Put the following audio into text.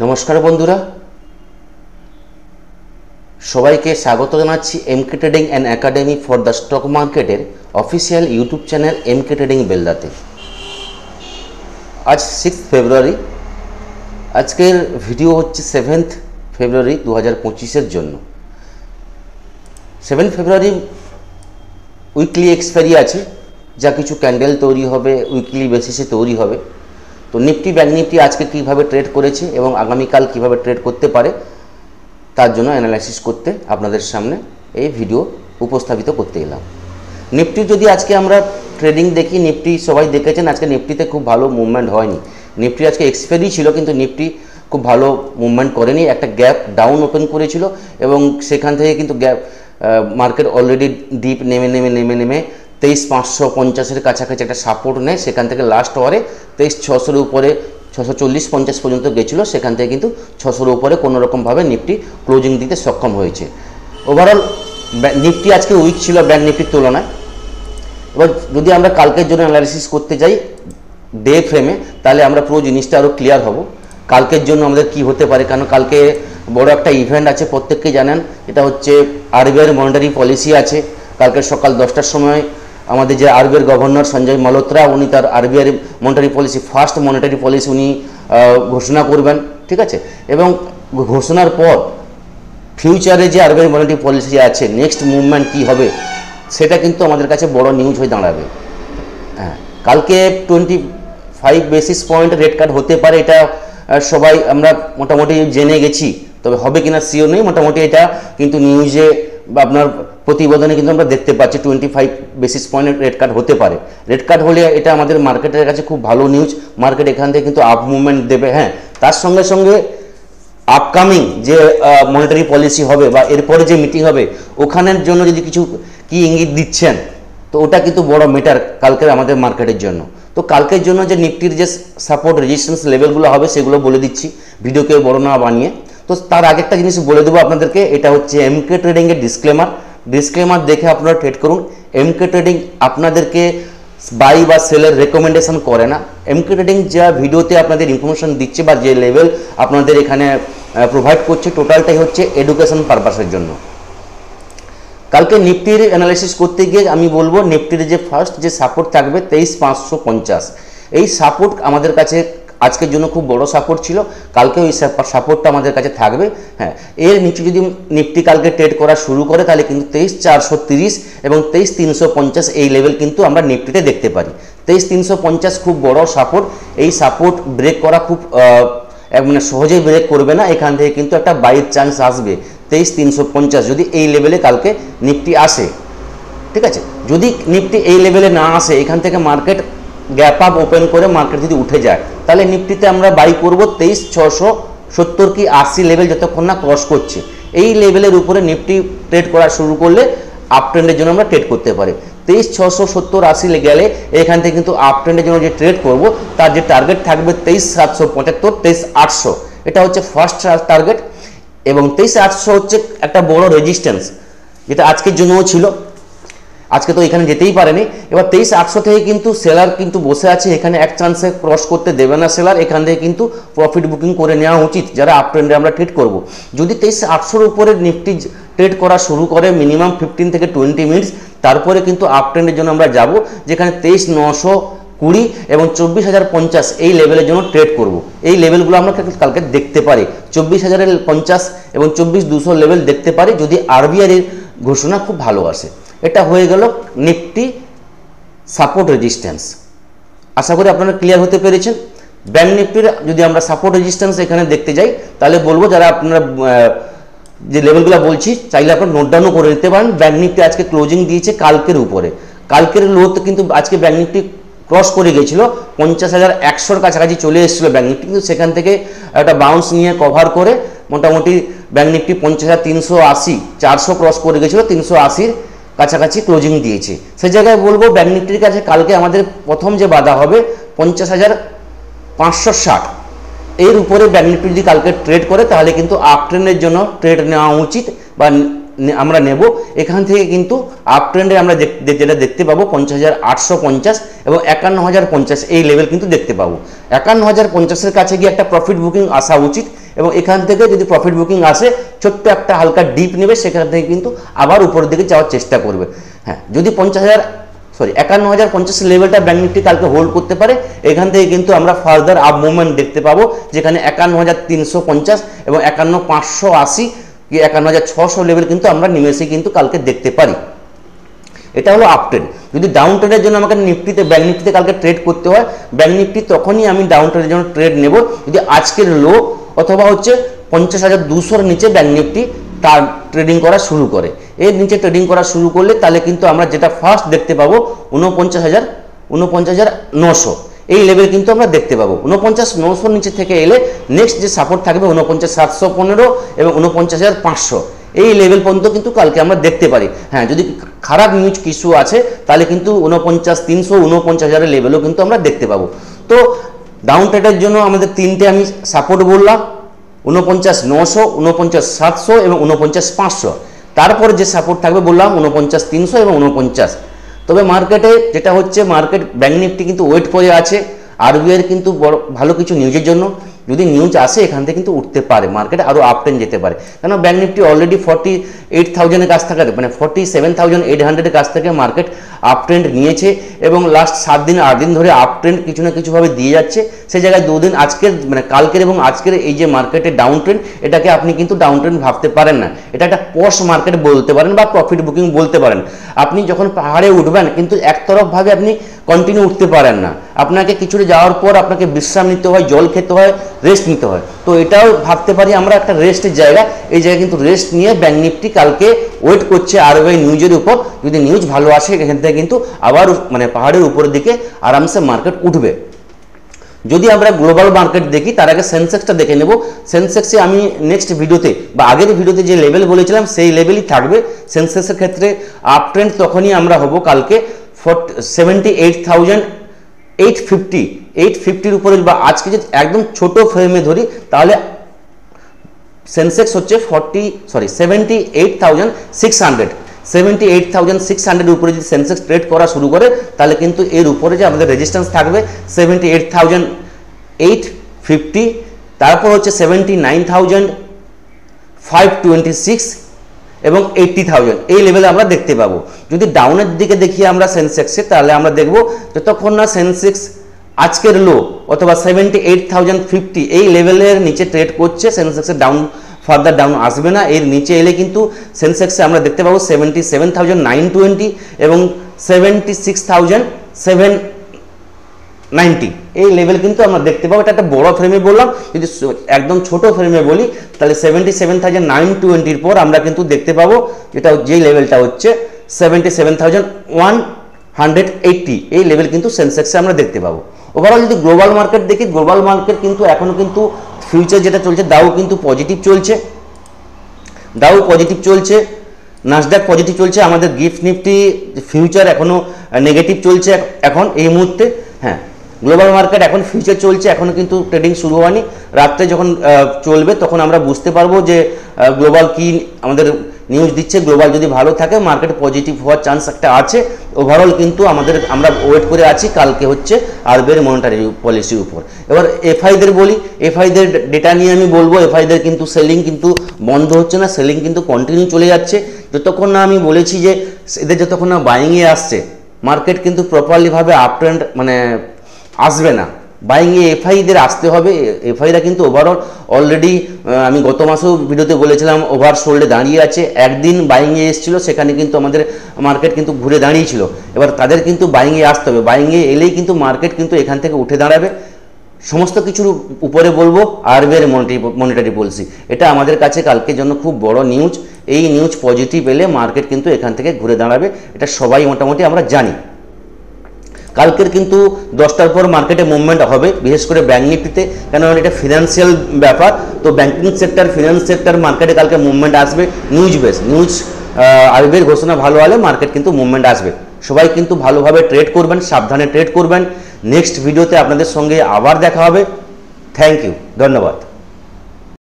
নমস্কার বন্ধুরা, সবাইকে স্বাগত জানাচ্ছি MK trading and academy for the stock মার্কেটের official YouTube channel MK trading বেলদাতে। আজ 6 ফেব্রুয়ারি। আজকের ভিডিও হচ্ছে 7 ফেব্রুয়ারি 2025-এর জন্য। 7 ফেব্রুয়ারি উইকলি এক্সপায়ারি আছে, যা কিছু ক্যান্ডেল তৈরি হবে, উইকলি বেসিসে তৈরি হবে। তো নিফটি ব্যাংক নিফটি আজকে কীভাবে ট্রেড করেছে এবং আগামীকাল কীভাবে ট্রেড করতে পারে তার জন্য অ্যানালাইসিস করতে আপনাদের সামনে এই ভিডিও উপস্থাপিত করতে এলাম। নিফটি যদি আজকে আমরা ট্রেডিং দেখি, নিফটি সবাই দেখেছেন আজকে নিফটিতে খুব ভালো মুভমেন্ট হয়নি। নিফটি আজকে এক্সপায়ারি ছিল কিন্তু নিফটি খুব ভালো মুভমেন্ট করেনি, একটা গ্যাপ ডাউন ওপেন করেছিল এবং সেখান থেকে কিন্তু গ্যাপ মার্কেট অলরেডি ডিপ নেমে 23,550-এর কাছাকাছি একটা সাপোর্ট নেয়। সেখান থেকে লাস্ট আওয়ারে 23,600-এর উপরে 640-50 পর্যন্ত গেছিলো, সেখান থেকে কিন্তু 600-এর উপরে কোনোরকমভাবে নিফটি ক্লোজিং দিতে সক্ষম হয়েছে। ওভারঅল নিফটি আজকে উইক ছিল ব্যাংক নিফটির তুলনায়। এবার যদি আমরা কালকের জন্য অ্যানালাইসিস করতে যাই ডে ফ্রেমে, তাহলে আমরা পুরো জিনিসটা আরও ক্লিয়ার হব কালকের জন্য আমাদের কি হতে পারে। কারণ কালকে বড় একটা ইভেন্ট আছে, প্রত্যেককেই জানেন, এটা হচ্ছে আরবিআইয়ের মনিটারি পলিসি আছে। কালকে সকাল 10টার সময় আমাদের যে আরবিআইয়ের গভর্নর সঞ্জয় মালহোত্রা, উনি তার আরবিআইয়ের monetary policy, first monetary policy উনি ঘোষণা করবেন, ঠিক আছে। এবং ঘোষণার পর ফিউচারে যে আরবিআইয়ের মনিটারি পলিসি আছে, নেক্সট মুভমেন্ট কী হবে, সেটা কিন্তু আমাদের কাছে বড় নিউজ হয়ে দাঁড়াবে। হ্যাঁ, কালকে 25 বেসিস পয়েন্ট রেট কাট হতে পারে, এটা সবাই আমরা মোটামুটি জেনে গেছি। তবে হবে কিনা সিওর নেই, মোটামুটি এটা কিন্তু নিউজে বা আপনার প্রতিবেদনে কিন্তু আমরা দেখতে পাচ্ছি 25 বেসিস পয়েন্ট রেট কাট হতে পারে। রেট কাট হলে এটা আমাদের মার্কেটের কাছে খুব ভালো নিউজ। মার্কেট এখান থেকে কিন্তু আপ মুভমেন্ট দেবে। হ্যাঁ, তার সঙ্গে সঙ্গে আপকামিং যে মনিটারি পলিসি হবে বা এরপরে যে মিটিং হবে, ওখানের জন্য যদি কিছু কি ইঙ্গিত দিচ্ছেন, তো ওটা কিন্তু বড় মেটার কালকের আমাদের মার্কেটের জন্য। তো কালকের জন্য যে নিফটির যে সাপোর্ট রেজিস্ট্যান্স লেভেলগুলো হবে সেগুলো বলে দিচ্ছি ভিডিওকে বড় না বানিয়ে। তো তার আগে একটা জিনিস বলে দেবো আপনাদেরকে, এটা হচ্ছে এমকে ট্রেডিংয়ের ডিসক্লেমার দেখে আপনারা ট্রেড করুন। এমকে ট্রেডিং আপনাদেরকে বাই বা সেলের রেকমেন্ডেশন করে না। এমকে ট্রেডিং যা ভিডিওতে আপনাদের ইনফরমেশন দিচ্ছে বা যে লেভেল আপনাদের এখানে প্রোভাইড করছে, টোটালটাই হচ্ছে এডুকেশন পারপাসের জন্য। কালকে নিফটির অ্যানালাইসিস করতে গিয়ে আমি বলবো নিফটির যে ফার্স্ট যে সাপোর্ট থাকবে 23,550, এই সাপোর্ট আমাদের কাছে আজকের জন্য খুব বড় সাপোর্ট ছিল। কালকে ওই সাপোর্টটা আমাদের কাছে থাকবে। হ্যাঁ, এর নিচে যদি নিফটি কালকে ট্রেড করা শুরু করে তাহলে কিন্তু 23,430 এবং 23,350 এই লেভেল কিন্তু আমরা নিফটিতে দেখতে পারি। 23,350 খুব বড় সাপোর্ট। এই সাপোর্ট ব্রেক করা খুব মানে সহজেই ব্রেক করবে না, এখান থেকে কিন্তু একটা বাইয়ের চান্স আসবে 23,350 যদি এই লেভেলে কালকে নিফটি আসে, ঠিক আছে। যদি নিফটি এই লেভেলে না আসে, এখান থেকে মার্কেট গ্যাপ আপ ওপেন করে মার্কেট যদি উঠে যায়, তাহলে নিফটিতে আমরা বাই করব 23,670 কি 80 লেভেল যতক্ষণ না ক্রস করছে। এই লেভেলের উপরে নিফটি ট্রেড করা শুরু করলে আপ ট্রেন্ডের জন্য আমরা ট্রেড করতে পারি। 23,670-80 গেলে এখান থেকে কিন্তু আপ ট্রেন্ডের জন্য যে ট্রেড করব তার যে টার্গেট থাকবে 23,775, 23,800, এটা হচ্ছে ফার্স্ট টার্গেট। এবং 23,800 হচ্ছে একটা বড় রেজিস্ট্যান্স, যেটা আজকের জন্যও ছিল। আজকে তো এখানে যেতেই পারেনি। এবার 23,800 থেকে কিন্তু সেলার কিন্তু বসে আছে, এখানে এক চান্সে ক্রস করতে দেবে না সেলার। এখান থেকে কিন্তু প্রফিট বুকিং করে নেওয়া উচিত যারা আপ ট্রেন্ডে আমরা ট্রেড করব। যদি 23,800-র উপরে নিফটি ট্রেড করা শুরু করে মিনিমাম 15 থেকে 20 মিনিটস, তারপরে কিন্তু আপ ট্রেন্ডের জন্য আমরা যাব, যেখানে 23,920 এবং 24,050 এই লেভেলের জন্য ট্রেড করব। এই লেভেলগুলো আমরা কালকে দেখতে পারি, 24,050 এবং 24,200 লেভেল দেখতে পারি যদি আরবিআইয়ের ঘোষণা খুব ভালো আসে। এটা হয়ে গেল নিফটি সাপোর্ট রেজিস্ট্যান্স। আশা করি আপনারা ক্লিয়ার হতে পেরেছেন। ব্যাংক নিফটির যদি আমরা সাপোর্ট রেজিস্ট্যান্স এখানে দেখতে যাই, তাহলে বলবো যারা আপনারা যে লেভেলগুলো বলছি চাইলে আপনারা নোট ডাউনও করে নিতে পারেন। ব্যাংক নিফটি আজকে ক্লোজিং দিয়েছে কালকের উপরে। কালকের লোতে কিন্তু আজকে ব্যাংক নিফটি ক্রস করে গেছিলো, 50,100-র কাছাকাছি চলে এসেছিলো ব্যাংক নিফটি, কিন্তু সেখান থেকে একটা বাউন্স নিয়ে কভার করে মোটামুটি ব্যাংক নিফটি 50,380, 400 ক্রস করে গেছিলো, 380-র কাছাকাছি ক্লোজিং দিয়েছে। সেই জায়গায় বলবো ব্যাংক নিফটির কাছে কালকে আমাদের প্রথম যে বাধা হবে 50,560, এর উপরে ব্যাংক নিফটি যদি কালকে ট্রেড করে তাহলে কিন্তু আপ ট্রেন্ডের জন্য ট্রেড নেওয়া উচিত বা আমরা নেব, এখান থেকে কিন্তু আপ ট্রেন্ডে আমরা যেটা দেখতে পাবো 50,850 এবং 51,050 এই লেভেল কিন্তু দেখতে পাবো। 51,050-এর কাছে গিয়ে একটা প্রফিট বুকিং আসা উচিত এবং এখান থেকে যদি প্রফিট বুকিং আসে ছোট্ট একটা হালকা ডিপ নেবে, সেখান থেকে কিন্তু আবার উপরের দিকে যাওয়ার চেষ্টা করবে। হ্যাঁ, যদি 51,050 লেভেলটা ব্যাংক নিফটি কালকে হোল্ড করতে পারে, এখান থেকে কিন্তু আমরা ফার্দার আপ মুভমেন্ট দেখতে পাবো, যেখানে 51,350 এবং 51,580 কি 51,600 লেভেল কিন্তু আমরা নিমেষে কিন্তু কালকে দেখতে পারি। এটা হলো আপ ট্রেন্ড। যদি ডাউন ট্রেন্ডের জন্য আমাকে নিফটিতে ব্যাংক নিফটিতে কালকে ট্রেড করতে হয়, ব্যাংক নিফটি তখনই আমি ডাউন ট্রেন্ডের জন্য ট্রেড নেব যদি আজকের লো অথবা হচ্ছে 50,200-র নিচে ব্যাংক নিফটি তার ট্রেডিং করা শুরু করে। এর নিচে ট্রেডিং করা শুরু করলে তাহলে কিন্তু আমরা যেটা ফার্স্ট দেখতে পাবো 49,900 এই লেভেল কিন্তু আমরা দেখতে পাবো। 49,900-র নিচে থেকে এলে নেক্সট যে সাপোর্ট থাকবে 49,715 এবং 49,500 এই লেভেল পর্যন্ত কিন্তু কালকে আমরা দেখতে পারি। হ্যাঁ, যদি খারাপ নিউজ কিছু আছে তাহলে কিন্তু 49,300, 49,000-এর লেভেলও কিন্তু আমরা দেখতে পাবো। তো ডাউন ট্রেডের জন্য আমাদের তিনটে আমি সাপোর্ট বললাম, 49,900, 49,700 এবং 49,500। তারপরে যে সাপোর্ট থাকবে বললাম 49,300 এবং 49। তবে মার্কেটে যেটা হচ্ছে, মার্কেট ব্যাংক নিফটি কিন্তু ওয়েট করে আছে আরবিআইয়ের কিন্তু ভালো কিছু নিউজের জন্য। যদি নিউজ আসে এখান থেকে কিন্তু উঠতে পারে, মার্কেট আরও আপ ট্রেন্ড যেতে পারে। কেন ব্যাংক নিফটি অলরেডি 48,000-এর কাছ থেকে মানে 47,800-এর কাছ থেকে মার্কেট আপ ট্রেন্ড নিয়েছে এবং লাস্ট 7 দিন 8 দিন ধরে আপ ট্রেন্ড কিছু না কিছুভাবে দিয়ে যাচ্ছে। সেই জায়গায় 2 দিন আজকের মানে কালকের এবং আজকের এই যে মার্কেটে ডাউন ট্রেন্ড, এটাকে আপনি কিন্তু ডাউন ট্রেন্ড ভাবতে পারেন না, এটা একটা পশ মার্কেট বলতে পারেন বা প্রফিট বুকিং বলতে পারেন। আপনি যখন পাহাড়ে উঠবেন কিন্তু একতরফভাবে আপনি কন্টিনিউ উঠতে পারেন না, আপনাকে কিছুটা যাওয়ার পর আপনাকে বিশ্রাম নিতে হয়, জল খেতে হয়, রেস্ট নিতে হয়। তো এটাও ভাবতে পারি আমরা একটা রেস্টের জায়গা, এই জায়গায় কিন্তু রেস্ট নিয়ে ব্যাংক নিফটি কালকে ওয়েট করছে আরবিআই নিউজের উপর। যদি নিউজ ভালো আসে এখান থেকে কিন্তু আবার মানে পাহাড়ের উপরের দিকে আরামসে মার্কেট উঠবে। যদি আমরা গ্লোবাল মার্কেট দেখি তার আগে সেন্সেক্সটা দেখে নেব। সেন্সেক্সে আমি নেক্সট ভিডিওতে বা আগের ভিডিওতে যে লেভেল বলেছিলাম সেই লেভেলই থাকবে। সেন্সেক্সের ক্ষেত্রে আপ ট্রেন্ড তখনই আমরা হব কালকে 78,850-850-র উপরে, বা আজকে যদি একদম ছোট ফ্রেমে ধরি তাহলে সেন্সেক্স হচ্ছে 78,600 উপরে যদি সেন্সেক্স ট্রেড করা শুরু করে তাহলে কিন্তু এর উপরে যে আমাদের রেজিস্ট্যান্স থাকবে 78,850, তারপর হচ্ছে 79,526 এবং 80,000 এই লেভেলে আমরা দেখতে পাবো। যদি ডাউনের দিকে দেখি আমরা সেন্সেক্সে তাহলে আমরা দেখব যতক্ষণ না সেন্সেক্স আজকের লো অথবা 78,050 এই লেভেলের নিচে ট্রেড করছে, সেন্সেক্সের ডাউন ফার্দার ডাউন আসবে না। এর নিচে এলে কিন্তু সেন্সেক্সে আমরা দেখতে পাবো 77,920 এবং 76,790 এই লেভেল কিন্তু আমরা দেখতে পাবো। এটা একটা বড় ফ্রেমে বললাম, যদি একদম ছোট ফ্রেমে বলি তাহলে 77,920-র পর আমরা কিন্তু দেখতে পাবো যেটা যেই লেভেলটা হচ্ছে 77,180 এই লেভেল কিন্তু সেন্সেক্সে আমরা দেখতে পাবো। ওভারঅল যদি গ্লোবাল মার্কেট দেখি, গ্লোবাল মার্কেট কিন্তু এখনো কিন্তু ফিউচার যেটা চলছে দাও কিন্তু পজিটিভ চলছে, দাও পজিটিভ চলছে, নাসডাক পজিটিভ চলছে, আমাদের গিফট নিফটি ফিউচার এখনো নেগেটিভ চলছে এখন এই মুহূর্তে। হ্যাঁ, গ্লোবাল মার্কেট এখন ফিউচার চলছে, এখনো কিন্তু ট্রেডিং শুরু হয়নি। রাত্রে যখন চলবে তখন আমরা বুঝতে পারবো যে গ্লোবাল কি আমাদের নিউজ দিচ্ছে। গ্লোবাল যদি ভালো থাকে মার্কেট পজিটিভ হওয়ার চান্স একটা আছে। ওভারঅল কিন্তু আমরা ওয়েট করে আছি কালকে হচ্ছে আরবিআই মনিটারি পলিসির উপর। এবার এফআইদের বলি, এফআইদের ডেটা নিয়ে আমি বলবো এফআইদের কিন্তু সেলিং কিন্তু বন্ধ হচ্ছে না, সেলিং কিন্তু কন্টিনিউ চলে যাচ্ছে। যতক্ষণ না আমি বলেছি যে এদের যতক্ষণ না বাইংয়ে আসছে মার্কেট কিন্তু প্রপারলিভাবে আপ ট্রেন্ড মানে আসবে না। বাইংয়ে এফআইদের আসতে হবে। এফআইরা কিন্তু ওভারঅল অলরেডি আমি গত মাসেও ভিডিওতে বলেছিলাম ওভার সোল্ডে দাঁড়িয়ে আছে। একদিন বাইংয়ে এসেছিলো, সেখানে কিন্তু আমাদের মার্কেট কিন্তু ঘুরে দাঁড়িয়েছিল। এবার তাদের কিন্তু বাইংয়ে আসতে হবে, বাইংয়ে এলেই কিন্তু মার্কেট কিন্তু এখান থেকে উঠে দাঁড়াবে। সমস্ত কিছুর উপরে বলবো আরবিআই মনিটারি পলিসি, এটা আমাদের কাছে কালকের জন্য খুব বড় নিউজ। এই নিউজ পজিটিভ এলে মার্কেট কিন্তু এখান থেকে ঘুরে দাঁড়াবে, এটা সবাই মোটামুটি আমরা জানি। কালকের কিন্তু 10টার পর মার্কেটে মুভমেন্ট হবে, বিশেষ করে ব্যাংক নিফটিতে, কেন এটা ফিনান্সিয়াল ব্যাপার। তো ব্যাংকিং সেক্টর, ফিনান্স সেক্টর মার্কেটে কালকে মুভমেন্ট আসবে। নিউজ বেস, নিউজ আরবিআইয়ের ঘোষণা ভালো হলে মার্কেট কিন্তু মুভমেন্ট আসবে। সবাই কিন্তু ভালোভাবে ট্রেড করবেন, সাবধানে ট্রেড করবেন। নেক্সট ভিডিওতে আপনাদের সঙ্গে আবার দেখা হবে। থ্যাংক ইউ, ধন্যবাদ।